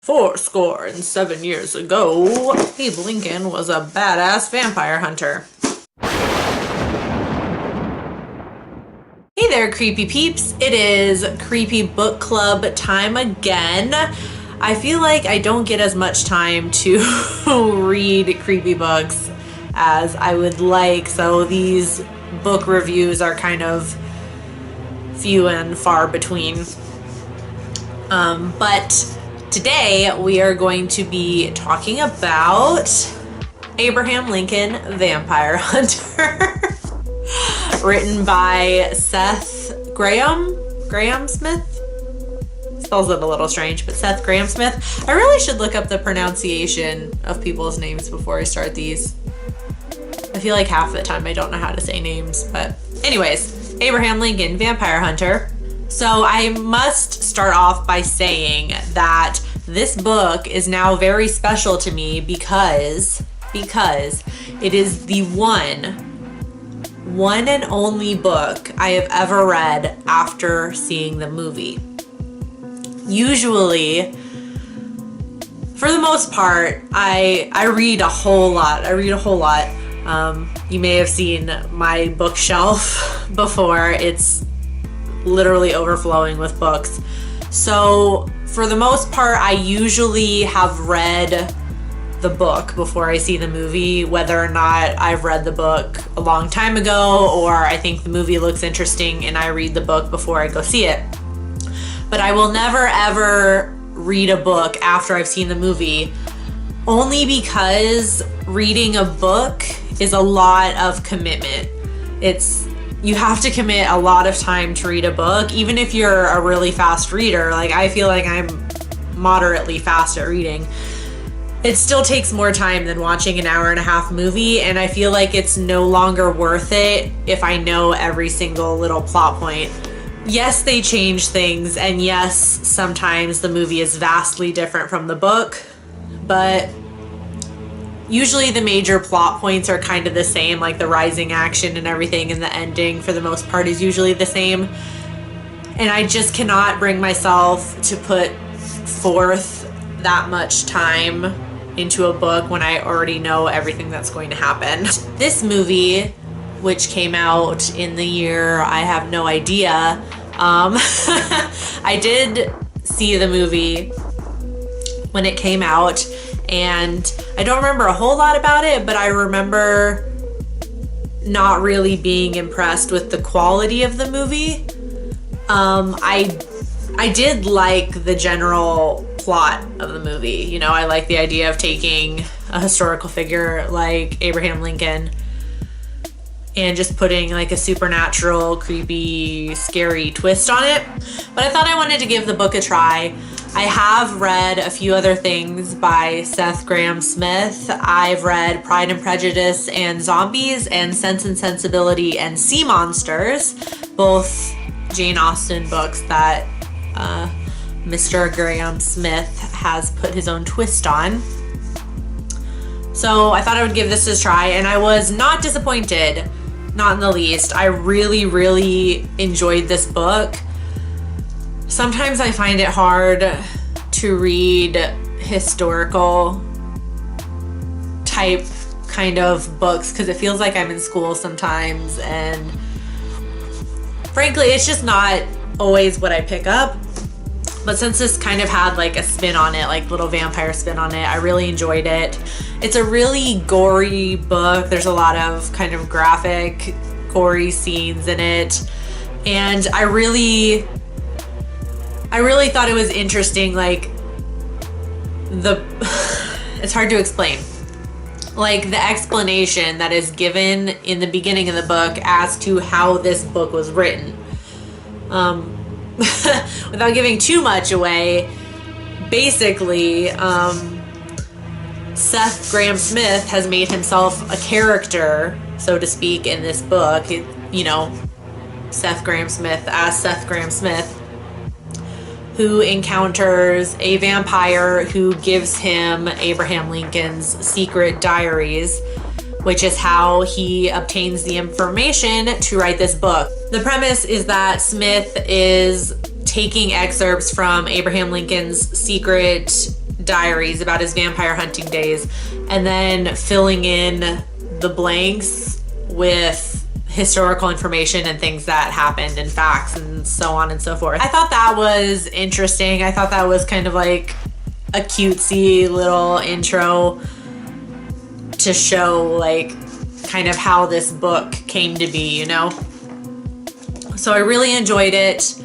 407 years ago, Abe Lincoln was a badass vampire hunter. Hey there, creepy peeps. It is Creepy Book Club time again. I feel like I don't get as much time to read creepy books as I would like, so these book reviews are kind of few and far between. But today we are going to be talking about Abraham Lincoln Vampire Hunter, written by Seth Grahame-Smith. Spells it a little strange, but Seth Grahame-Smith. I really should look up the pronunciation of people's names before I start these. I feel like half the time I don't know how to say names, but anyways, Abraham Lincoln Vampire Hunter. So I must start off by saying that this book is now very special to me because it is the one and only book I have ever read after seeing the movie. Usually, for the most part, I read a whole lot. You may have seen my bookshelf before. It's literally overflowing with books. So for the most part, I usually have read the book before I see the movie, whether or not I've read the book a long time ago or I think the movie looks interesting and I read the book before I go see it. But I will never ever read a book after I've seen the movie, only because reading a book is a lot of commitment. You have to commit a lot of time to read a book, even if you're a really fast reader. Like, I feel like I'm moderately fast at reading. It still takes more time than watching an hour-and-a-half movie, and I feel like it's no longer worth it if I know every single little plot point. Yes, they change things, and yes, sometimes the movie is vastly different from the book, but usually the major plot points are kind of the same, like the rising action and everything, and the ending for the most part is usually the same. And I just cannot bring myself to put forth that much time into a book when I already know everything that's going to happen. This movie, which came out in the year, I have no idea. I did see the movie when it came out, and I don't remember a whole lot about it, but I remember not really being impressed with the quality of the movie. I did like the general plot of the movie. You know, I like the idea of taking a historical figure like Abraham Lincoln and just putting like a supernatural, creepy, scary twist on it. But I thought I wanted to give the book a try. I have read a few other things by Seth Grahame-Smith. I've read Pride and Prejudice and Zombies and Sense and Sensibility and Sea Monsters, both Jane Austen books that Mr. Grahame-Smith has put his own twist on. So I thought I would give this a try, and I was not disappointed, not in the least. I really, really enjoyed this book. Sometimes I find it hard to read historical type kind of books because it feels like I'm in school sometimes, and frankly, it's just not always what I pick up. But since this kind of had like a spin on it, like little vampire spin on it, I really enjoyed it. It's a really gory book. There's a lot of kind of graphic, gory scenes in it. And I really thought it was interesting, like it's hard to explain. Like the explanation that is given in the beginning of the book as to how this book was written. Without giving too much away, basically, Seth Grahame-Smith has made himself a character, so to speak, in this book. You know, Seth Grahame-Smith as Seth Grahame-Smith, who encounters a vampire who gives him Abraham Lincoln's secret diaries, which is how he obtains the information to write this book. The premise is that Smith is taking excerpts from Abraham Lincoln's secret diaries about his vampire hunting days, and then filling in the blanks with historical information and things that happened and facts and so on and so forth. I thought that was interesting. I thought that was kind of like a cutesy little intro to show like kind of how this book came to be, you know? So I really enjoyed it.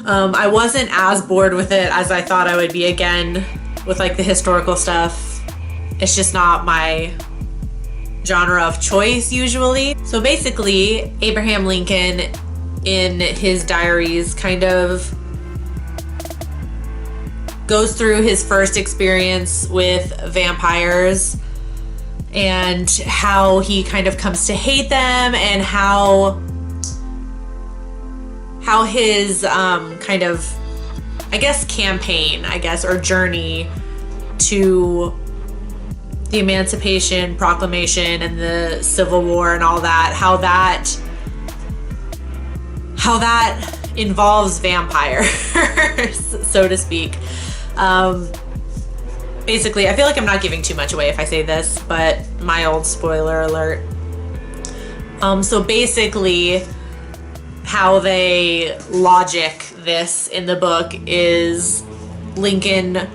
I wasn't as bored with it as I thought I would be again with like the historical stuff. It's just not my genre of choice usually. So basically, Abraham Lincoln in his diaries kind of goes through his first experience with vampires and how he kind of comes to hate them, and how his kind of, I guess, campaign, or journey to the Emancipation Proclamation and the Civil War and all that, how that involves vampires, so to speak. Basically, I feel like I'm not giving too much away if I say this, but mild spoiler alert. So basically, how they logic this in the book is Lincoln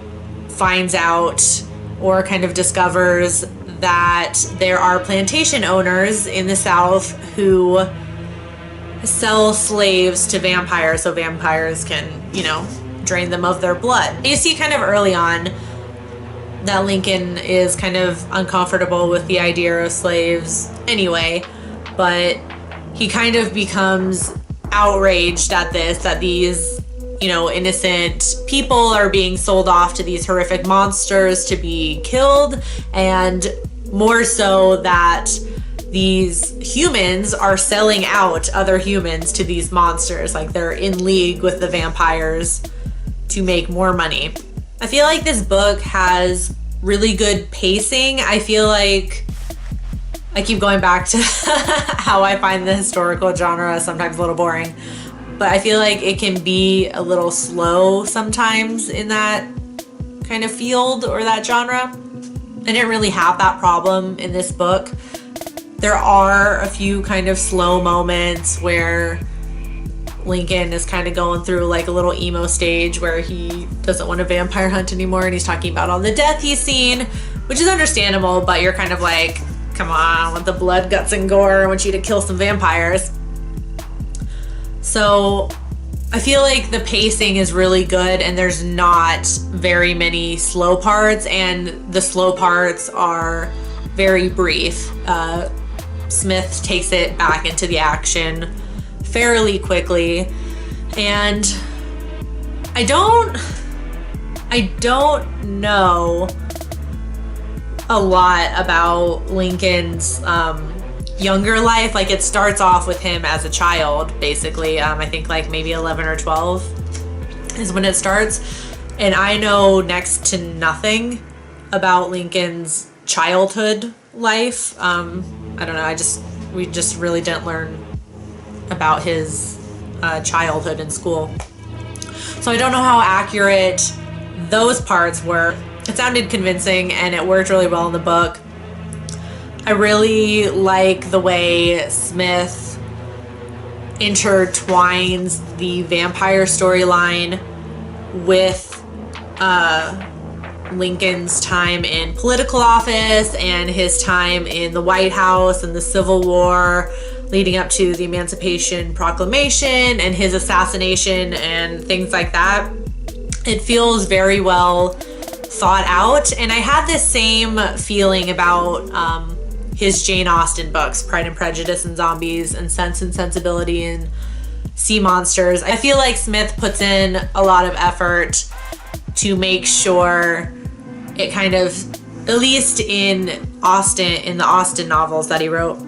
finds out or kind of discovers that there are plantation owners in the South who sell slaves to vampires so vampires can, drain them of their blood. You see kind of early on that Lincoln is kind of uncomfortable with the idea of slaves anyway, but he kind of becomes outraged at this, that these innocent people are being sold off to these horrific monsters to be killed, and more so that these humans are selling out other humans to these monsters, like they're in league with the vampires to make more money. I feel like this book has really good pacing. I feel like I keep going back to how I find the historical genre sometimes a little boring, but I feel like it can be a little slow sometimes in that kind of field or that genre. I didn't really have that problem in this book. There are a few kind of slow moments where Lincoln is kind of going through like a little emo stage where he doesn't want to vampire hunt anymore, and he's talking about all the death he's seen, which is understandable, but you're kind of like, come on, I want the blood, guts, and gore. I want you to kill some vampires. So I feel like the pacing is really good, and there's not very many slow parts, and the slow parts are very brief. Smith takes it back into the action fairly quickly, and I don't know a lot about Lincoln's younger life. Like, it starts off with him as a child, basically. I think like maybe 11 or 12 is when it starts, and I know next to nothing about Lincoln's childhood life. I don't know, we just really didn't learn about his childhood in school, so I don't know how accurate those parts were. It sounded convincing, and it worked really well in the book. I really like the way Smith intertwines the vampire storyline with Lincoln's time in political office and his time in the White House and the Civil War leading up to the Emancipation Proclamation and his assassination and things like that. It feels very well thought out, and I had this same feeling about his Jane Austen books, Pride and Prejudice and Zombies and Sense and Sensibility and Sea Monsters. I feel like Smith puts in a lot of effort to make sure it kind of, at least in the Austen novels that he wrote,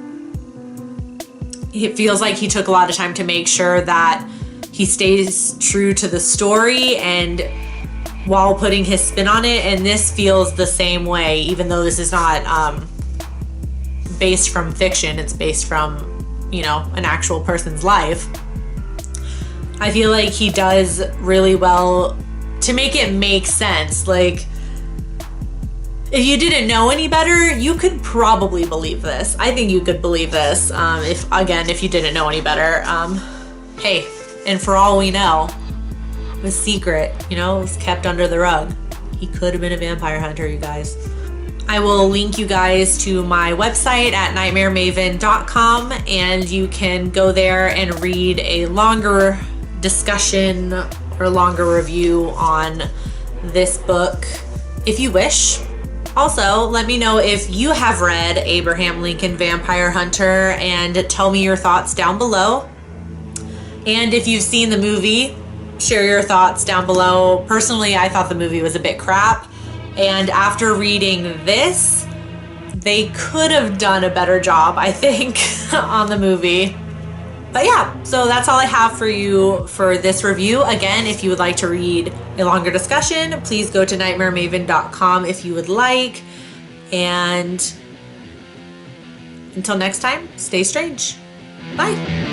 it feels like he took a lot of time to make sure that he stays true to the story and while putting his spin on it. And this feels the same way, even though this is not based from fiction, it's based from, an actual person's life. I feel like he does really well to make it make sense. Like, if you didn't know any better, you could probably believe this. I think you could believe this, if you didn't know any better. Hey, and for all we know, it was secret, it was kept under the rug. He could have been a vampire hunter, you guys. I will link you guys to my website at NightmareMaven.com, and you can go there and read a longer discussion or longer review on this book if you wish. Also, let me know if you have read Abraham Lincoln Vampire Hunter and tell me your thoughts down below. And if you've seen the movie, share your thoughts down below. Personally, I thought the movie was a bit crap. And after reading this, they could have done a better job, I think, on the movie. But yeah, so that's all I have for you for this review. Again, if you would like to read a longer discussion, please go to NightmareMaven.com if you would like. And until next time, stay strange. Bye.